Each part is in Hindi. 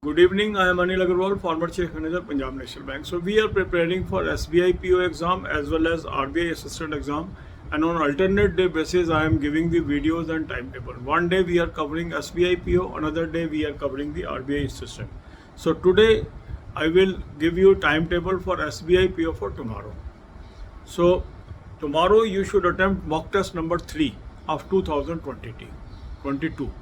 Good evening. I am Anil Agarwal, former Chief Manager, Punjab National Bank. So we are preparing for SBI PO exam as well as RBI assistant exam. And on alternate day basis, I am giving the videos and timetable. One day we are covering SBI PO, another day we are covering the RBI assistant. So today I will give you timetable for SBI PO for tomorrow. So tomorrow you should attempt mock test number 3 of 2022.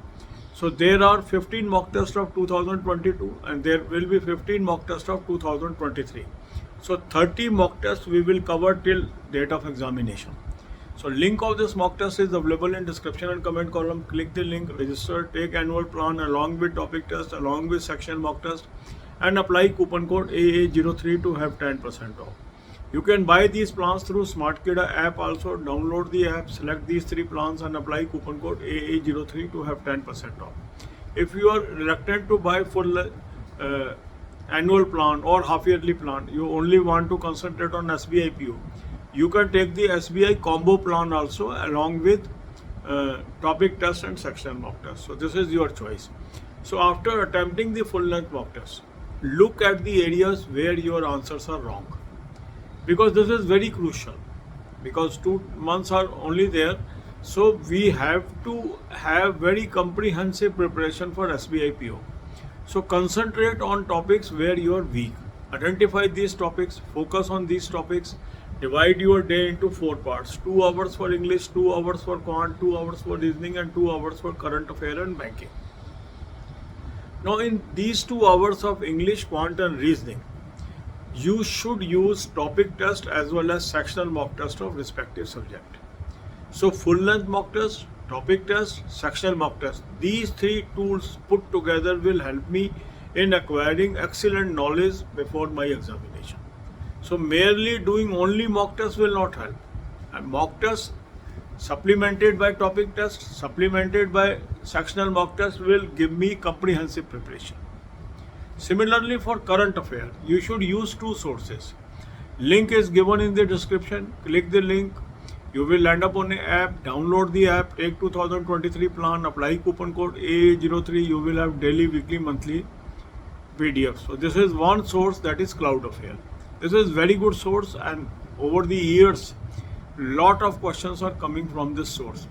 So there are 15 mock tests of 2022 and there will be 15 mock tests of 2023. So 30 mock tests we will cover till date of examination. So link of this mock test is available in description and comment column. Click the link, register, take annual plan along with topic test, along with section mock test and apply coupon code AA03 to have 10% off. You can buy these plans through SmartKida app also. Download the app, select these 3 plans and apply coupon code AA03 to have 10% off. If you are reluctant to buy full annual plan or half yearly plan, you only want to concentrate on SBI PO, you can take the SBI combo plan also along with topic test and sectional mock test. So this is your choice. So after attempting the full length mock test, look at the areas where your answers are wrong, because this is very crucial, because 2 months are only there. So we have to have very comprehensive preparation for SBI PO. So concentrate on topics where you are weak. Identify these topics, focus on these topics, divide your day into 4 parts: 2 hours for English, 2 hours for quant, 2 hours for reasoning and 2 hours for current affair and banking. Now in these 2 hours of English, quant and reasoning, you should use topic test as well as sectional mock test of respective subject. So full length mock test, topic test, sectional mock test, these 3 tools put together will help me in acquiring excellent knowledge before my examination. So merely doing only mock test will not help. And mock test supplemented by topic test, supplemented by sectional mock test will give me comprehensive preparation. Similarly, for current affair, you should use 2 sources. Link is given in the description. Click the link. You will land up on an app. Download the app. Take 2023 plan. Apply coupon code AA03. You will have daily, weekly, monthly PDF. So this is one source, that is Cloud Affair. This is very good source, and over the years, lot of questions are coming from this source.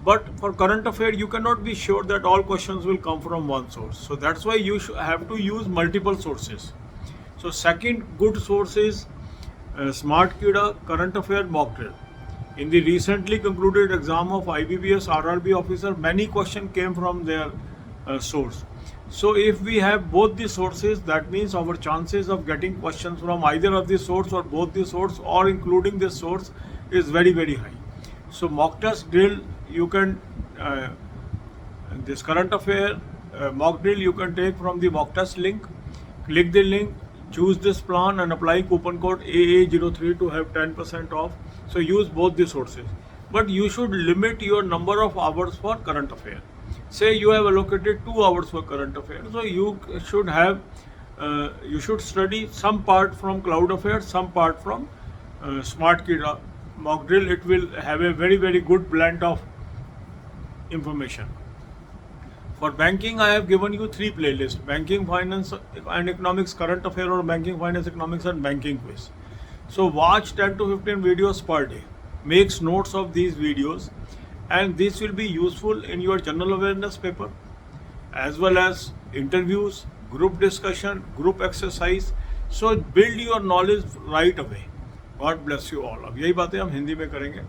But for current affair, you cannot be sure that all questions will come from one source. So that's why you have to use multiple sources. So second good source is SmartKida current affair mock drill. In the recently concluded exam of IBPS RRB officer, many questions came from their source. So if we have both the sources, that means our chances of getting questions from either of the source or both the source or including this source is very, very high. So mock test drill, you can this current affair mock drill you can take from the mock test link. Click the link, choose this plan and apply coupon code AA03 to have 10% off. So use both the sources, but you should limit your number of hours for current affair. Say you have allocated 2 hours for current affair, so you should have you should study some part from Cloud Affair, some part from SmartKida mock drill. It will have a very, very good blend of information. For banking, I have given you 3 playlists: banking, finance and economics, current affair, or banking, finance, economics and banking quiz. So watch 10 to 15 videos per day. Make notes of these videos, and this will be useful in your general awareness paper as well as interviews, group discussion, group exercise. So build your knowledge right away. God bless you all. अब यही बातें हम हिंदी में करेंगे.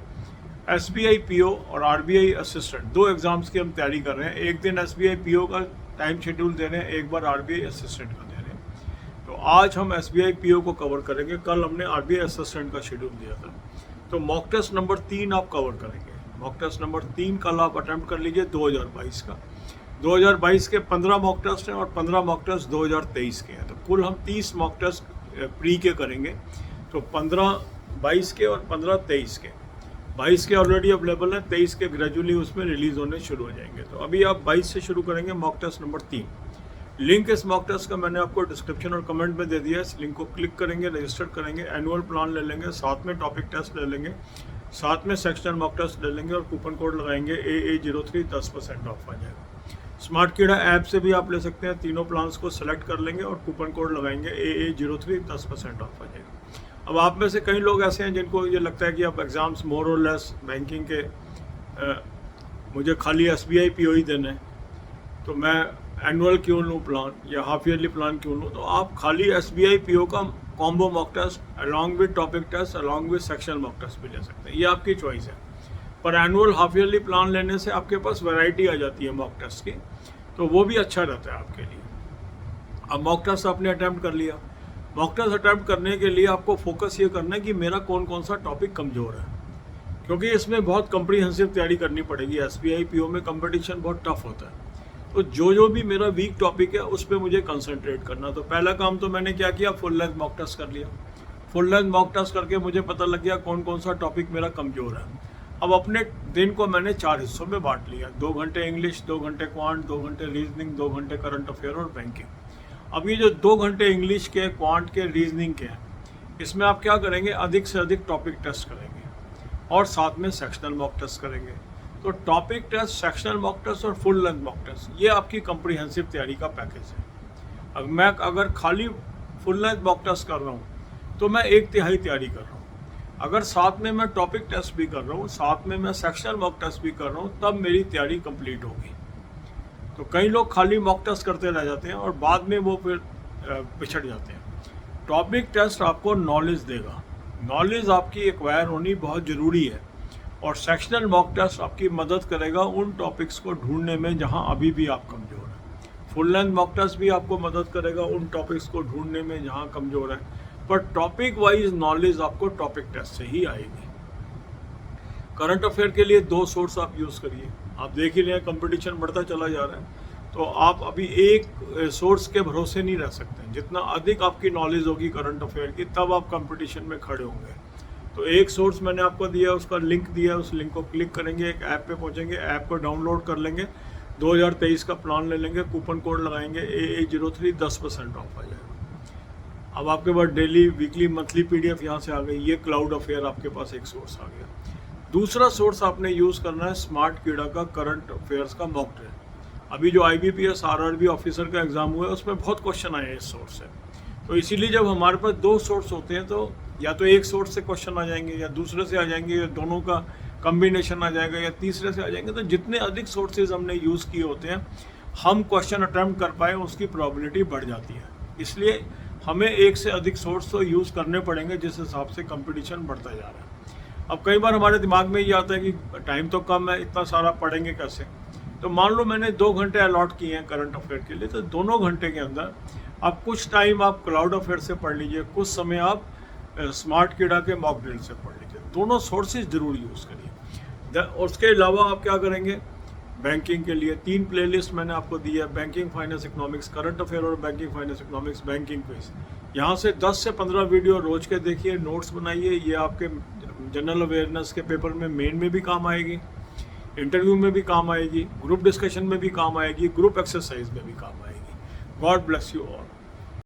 SBI PO और RBI असिस्टेंट 2 एग्जाम्स की हम तैयारी कर रहे हैं. एक दिन SBI PO का टाइम शेड्यूल दे रहे हैं, एक बार RBI असिस्टेंट का दे रहे हैं. तो आज हम SBI PO को कवर करेंगे. कल हमने RBI असिस्टेंट का शेड्यूल दिया था. तो मॉक टेस्ट नंबर 3 आप कवर करेंगे. मॉक टेस्ट नंबर 3 कल आप अटैम्प्ट कर लीजिए 2022 का. 2022 के 15 मॉक टेस्ट हैं और 15 मॉक टेस्ट 2023 के हैं. तो कुल हम 30 मॉक टेस्ट प्री के करेंगे. तो 15 22 के और 15 23 के. 22 के ऑलरेडी अवेलेबल है, 23 के ग्रेजुअली उसमें रिलीज होने शुरू हो जाएंगे. तो अभी आप 22 से शुरू करेंगे मॉक टेस्ट नंबर 3. लिंक इस मॉक टेस्ट का मैंने आपको डिस्क्रिप्शन और कमेंट में दे दिया है. इस लिंक को क्लिक करेंगे, रजिस्टर करेंगे, एनुअल प्लान ले लेंगे, साथ में टॉपिक टेस्ट ले लेंगे, साथ में सेक्शनल मॉक टेस्ट ले लेंगे और कूपन कोड लगाएंगे AA03, 10% ऑफ आ जाएगा. स्मार्ट कीड़ा ऐप से भी आप ले सकते हैं। तीनों प्लान्स को सेलेक्ट कर लेंगे और कूपन कोड लगाएंगे AA03, 10% ऑफ आ जाएगा। अब आप में से कई लोग ऐसे हैं जिनको ये लगता है कि अब एग्ज़ाम्स मोर और लेस बैंकिंग के मुझे खाली SBI PO ही देना है, तो मैं एनुअल क्यों लूँ प्लान या हाफ ईयरली प्लान क्यों लूँ। तो आप खाली SBI PO का combo mock test along with topic test along with sectional mock test भी ले सकते हैं, ये आपकी चॉइस है। पर एनुअल हाफ ईयरली प्लान लेने से आपके पास वैरायटी आ जाती है मॉक टेस्ट की, तो वो भी अच्छा रहता है आपके लिए। अब मॉक टेस्ट आपने अटैम्प्ट कर लिया। मॉक टेस्ट अटैम्प्ट करने के लिए आपको फोकस ये करना है कि मेरा कौन कौन सा टॉपिक कमज़ोर है, क्योंकि इसमें बहुत कम्प्रीहेंसिव तैयारी करनी पड़ेगी। SBI PO में कंपटीशन बहुत टफ होता है, तो जो भी मेरा वीक टॉपिक है उस पर मुझे कंसंट्रेट करना। तो पहला काम तो मैंने क्या किया, फुल लेंथ मॉक टेस्ट कर लिया। फुल लेंथ मॉक टेस्ट करके मुझे पता लग गया कौन कौन सा टॉपिक मेरा कमज़ोर है। अब अपने दिन को मैंने 4 हिस्सों में बांट लिया, 2 घंटे इंग्लिश, 2 घंटे क्वांट, 2 घंटे रीजनिंग, 2 घंटे करंट अफेयर और बैंकिंग। अब ये जो 2 घंटे इंग्लिश के, क्वांट के, रीजनिंग के हैं, इसमें आप क्या करेंगे, अधिक से अधिक टॉपिक टेस्ट करेंगे और साथ में सेक्शनल मॉक टेस्ट करेंगे। तो topic test, sectional mock test और फुल लेंथ मॉक टेस्ट, ये आपकी कम्प्रीहेंसिव तैयारी का पैकेज है। अब मैं अगर खाली फुल लेंथ मॉक टेस्ट कर रहा हूँ तो मैं 1/3 तैयारी कर रहा हूँ। अगर साथ में मैं टॉपिक टेस्ट भी कर रहा हूँ, साथ में मैं सेक्शनल मॉक टेस्ट भी कर रहा हूँ, तब मेरी तैयारी कंप्लीट होगी। तो कई लोग खाली मॉक टेस्ट करते रह जाते हैं और बाद में वो फिर पिछड़ जाते हैं। टॉपिक टेस्ट आपको नॉलेज देगा, नॉलेज आपकी एक्वायर होनी बहुत ज़रूरी है। और सेक्शनल मॉक टेस्ट आपकी मदद करेगा उन टॉपिक्स को ढूंढने में जहां अभी भी आप कमज़ोर हैं। फुल लेंथ मॉक टेस्ट भी आपको मदद करेगा उन टॉपिक्स को ढूंढने में जहां कमज़ोर है, पर टॉपिक वाइज नॉलेज आपको टॉपिक टेस्ट से ही आएगी। करंट अफेयर के लिए 2 सोर्स आप यूज़ करिए। आप देख ही रहे हैं कंपटीशन बढ़ता चला जा रहा है, तो आप अभी एक सोर्स के भरोसे नहीं रह सकते। जितना अधिक आपकी नॉलेज होगी करंट अफेयर की, तब आप कंपटीशन में खड़े होंगे। तो एक सोर्स मैंने आपको दिया, उसका लिंक दिया, उस लिंक को क्लिक करेंगे, एक ऐप पे पहुंचेंगे, ऐप को डाउनलोड कर लेंगे, 2023 का प्लान ले लेंगे, कूपन कोड लगाएंगे AA03, 10% ऑफ आ जाएगा। अब आपके पास डेली, वीकली, मंथली PDF यहाँ से आ गई। ये क्लाउड अफेयर आपके पास एक सोर्स आ गया। दूसरा सोर्स आपने यूज़ करना है स्मार्ट कीड़ा का करंट अफेयर्स का मॉक ड्रिल। अभी जो IBPS RRB ऑफिसर का एग्ज़ाम हुआ है उसमें बहुत क्वेश्चन आए हैं इस सोर्स से। तो इसीलिए जब हमारे पास 2 सोर्स होते हैं, तो या तो एक सोर्स से क्वेश्चन आ जाएंगे, या दूसरे से आ जाएंगे, या दोनों का कम्बिनेशन आ जाएगा, या तीसरे से आ जाएंगे। तो जितने अधिक सोर्सेज हमने यूज़ किए होते हैं, हम क्वेश्चन अटैम्प्ट कर पाए उसकी प्रोबेबिलिटी बढ़ जाती है। इसलिए हमें एक से अधिक सोर्स तो यूज़ करने पड़ेंगे, जिस हिसाब से कंपटीशन बढ़ता जा रहा है। अब कई बार हमारे दिमाग में ये आता है कि टाइम तो कम है, इतना सारा पढ़ेंगे कैसे। तो मान लो मैंने 2 घंटे अलॉट किए हैं करंट अफेयर के लिए, तो दोनों घंटे के अंदर आप कुछ टाइम आप क्लाउड अफेयर से पढ़ लीजिए, कुछ समय आप स्मार्ट कीड़ा के मॉक ड्रिल से पढ़ लीजिए। दोनों सोर्सेज जरूर यूज़ करिए। उसके अलावा आप क्या करेंगे, बैंकिंग के लिए 3 प्लेलिस्ट मैंने आपको दी है, banking, finance, economics, current affair और banking, finance, economics, banking quiz. यहाँ से 10 से 15 वीडियो रोज के देखिए, नोट्स बनाइए। ये आपके जनरल अवेयरनेस के पेपर में, मेन में भी काम आएगी, इंटरव्यू में भी काम आएगी, ग्रुप डिस्कशन में भी काम आएगी, ग्रुप एक्सरसाइज में भी काम आएगी। God bless you all.